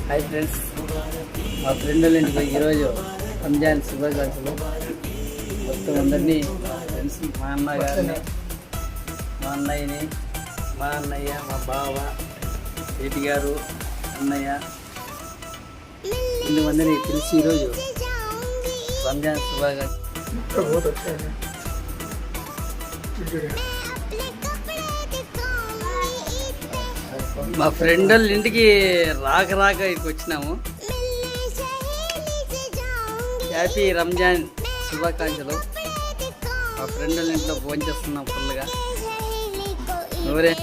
Hi friends, మా friend వాళ్ళ ఇంటికి ఈరోజు రంజాన్ శుభాకాంక్షలు. మొత్తం అందరినీ ఫ్రెండ్స్, మా అన్న గారిని, మా అన్నయ్యని, మా అన్నయ్య, మా బావ, ఏటి గారు, అన్నయ్య, ఇంతమందిని పిలిచి ఈరోజు రంజాన్ శుభాకాంక్షలు. మా ఫ్రెండ్ వాళ్ళ ఇంటికి రాక ఇక్కడికి వచ్చినాము. హ్యాపీ రంజాన్ శుభాకాంక్షలు. మా ఫ్రెండ్ వాళ్ళ ఇంట్లో ఫోన్ చేస్తున్నాం ఫుల్గా. ఎవరే